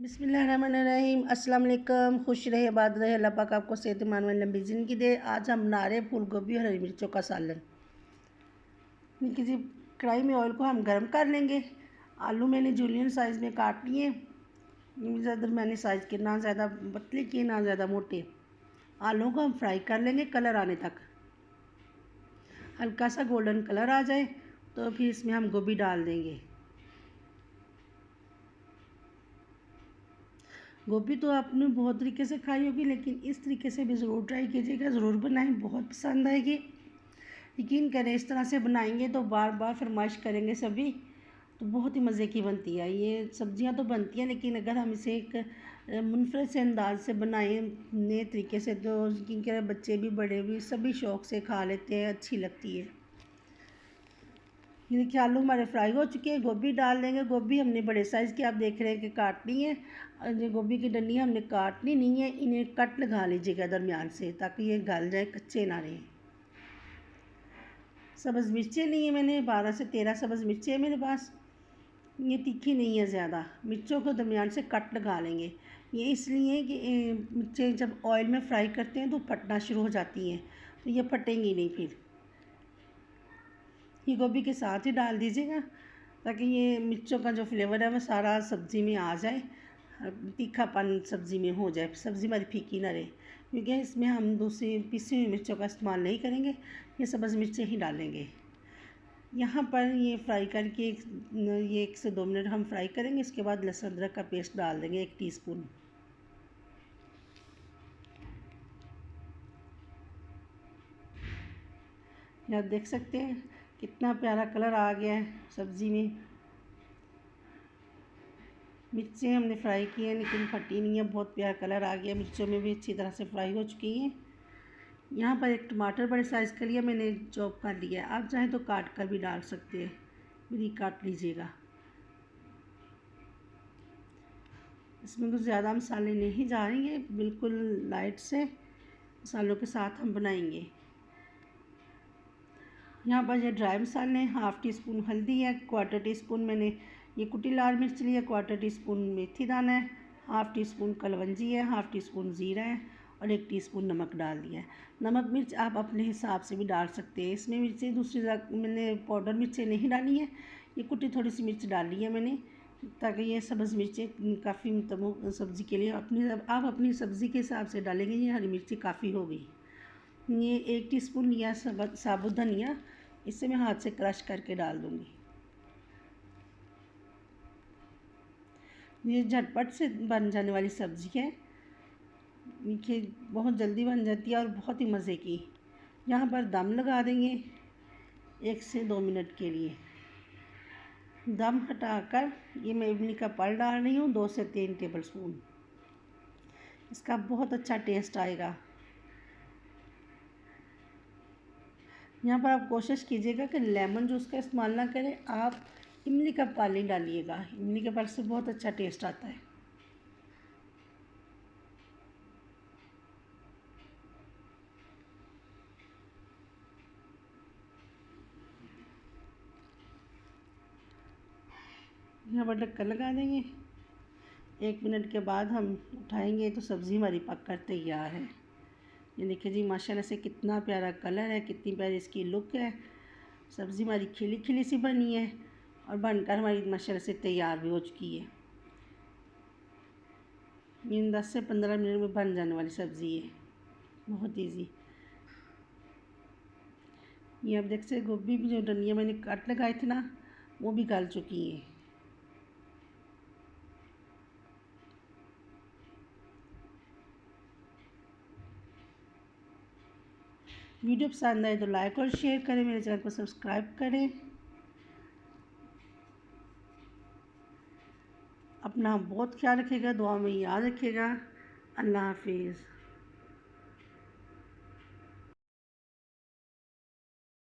बिस्मिल्लाहिर्रहमानिर्रहीम। अस्सलाम वालेकुम। खुश रहे, आबाद रहे, अल्लाह पाक आपको सेहतमंद व लंबी ज़िंदगी दे। आज हम बना रहे फूल गोभी और हरी मिर्चों का सालन। किसी कढ़ाई में ऑयल को हम गर्म कर लेंगे। आलू मैंने जूलियन साइज़ में काट लिए, ज़्यादा मैंने साइज़ के, ना ज़्यादा पतले किए ना ज़्यादा मोटे। आलू को हम फ्राई कर लेंगे कलर आने तक। हल्का सा गोल्डन कलर आ जाए तो फिर इसमें हम गोभी डाल देंगे। गोभी तो आपने बहुत तरीके से खाई होगी, लेकिन इस तरीके से भी ज़रूर ट्राई कीजिएगा, ज़रूर बनाएं, बहुत पसंद आएगी। यकीन करें, इस तरह से बनाएंगे तो बार बार फरमाइश करेंगे सभी। तो बहुत ही मज़े की बनती है ये सब्जियां। तो बनती हैं, लेकिन अगर हम इसे एक मुनफरद से अंदाज से बनाएं नए तरीके से, तो यकीन करें बच्चे भी बड़े भी सभी शौक़ से खा लेते हैं, अच्छी लगती है। ये देखिए आलू हमारे फ्राई हो चुके हैं। गोभी डाल देंगे। गोभी हमने बड़े साइज़ की आप देख रहे हैं कि काटनी है। और ये गोभी की डंडियाँ हमने काटनी नहीं है, इन्हें कट लगा लीजिएगा दरमियान से, ताकि ये गल जाए, कच्चे ना रहें। सब्ज़ मिर्चें ली हैं मैंने, 12 से 13 सब्ज़ मिर्चें हैं मेरे पास। ये तीखी नहीं है ज़्यादा। मिर्चों को दरमियान से कट लगा लेंगे। ये इसलिए कि मिर्चें जब ऑयल में फ्राई करते हैं तो फटना शुरू हो जाती हैं, तो ये फटेंगी नहीं। फिर ये गोभी के साथ ही डाल दीजिएगा, ताकि ये मिर्चों का जो फ्लेवर है वो सारा सब्ज़ी में आ जाए, तीखापन सब्ज़ी में हो जाए, सब्ज़ी हमारी फीकी ना रहे। क्योंकि इसमें हम दूसरी पिसी हुई मिर्चों का इस्तेमाल नहीं करेंगे, ये सब्ज़ मिर्चें ही डालेंगे। यहाँ पर ये फ्राई करके ये 1 से 2 मिनट हम फ्राई करेंगे। इसके बाद लहसुन अदरक का पेस्ट डाल देंगे 1 टीस्पून। आप देख सकते हैं कितना प्यारा कलर आ गया है सब्ज़ी में। मिर्चें हमने फ्राई की हैं, लेकिन फटी नहीं है, बहुत प्यारा कलर आ गया। मिर्चों में भी अच्छी तरह से फ्राई हो चुकी हैं। यहाँ पर एक टमाटर बड़े साइज़ का लिया मैंने, चॉप कर लिया है। आप चाहें तो काट कर भी डाल सकते हैं, मेरी काट लीजिएगा। इसमें कुछ ज़्यादा मसाले नहीं डालेंगे, बिल्कुल लाइट से मसालों के साथ हम बनाएंगे। यहाँ पर ये ड्राई मसाले हैं, 1/2 टीस्पून हल्दी है, 1/4 टीस्पून मैंने ये कुटी लाल मिर्च ली है, 1/4 टीस्पून मेथी दाना है, 1/2 टीस्पून कलवंजी है, 1/2 टीस्पून ज़ीरा है और 1 टीस्पून नमक डाल दिया है। नमक मिर्च आप अपने हिसाब से भी डाल सकते हैं। इसमें मिर्चें दूसरी मैंने पाउडर मिर्चें नहीं डाली हैं, ये कुटी थोड़ी सी मिर्च डाली है मैंने, ताकि ये सब्ज़ मिर्चें काफ़ी सब्ज़ी के लिए आप अपनी सब्ज़ी के हिसाब से डालेंगे। ये हरी मिर्ची काफ़ी हो गई। ये 1 टीस्पून लिया साबुत धनिया, इसे मैं हाथ से क्रश करके डाल दूँगी। ये झटपट से बन जाने वाली सब्ज़ी है, ये बहुत जल्दी बन जाती है और बहुत ही मज़े की। यहाँ पर दम लगा देंगे 1 से 2 मिनट के लिए। दम हटाकर ये मैं इमली का पल्प डाल रही हूँ, 2 से 3 टेबलस्पून। इसका बहुत अच्छा टेस्ट आएगा। यहाँ पर आप कोशिश कीजिएगा कि लेमन जूस का इस्तेमाल ना करें, आप इमली का पानी डालिएगा। इमली के पानी से बहुत अच्छा टेस्ट आता है। यहाँ पर ढक्कन लगा देंगे। 1 मिनट के बाद हम उठाएंगे तो सब्ज़ी हमारी पक कर तैयार है। ये देखिए जी, माशाल्लाह से कितना प्यारा कलर है, कितनी प्यारी इसकी लुक है। सब्ज़ी हमारी खिली खिली सी बनी है और बनकर हमारी माशाल्लाह से तैयार भी हो चुकी है। ये 10 से 15 मिनट में बन जाने वाली सब्ज़ी है, बहुत ईजी। ये आप देख सकते, गोभी भी जो डंडियाँ मैंने काट लगाए थे ना, वो भी गल चुकी हैं। वीडियो पसंद आए तो लाइक और शेयर करें, मेरे चैनल को सब्सक्राइब करें। अपना बहुत ख्याल रखिएगा, दुआ में याद रखिएगा। अल्लाह हाफिज़।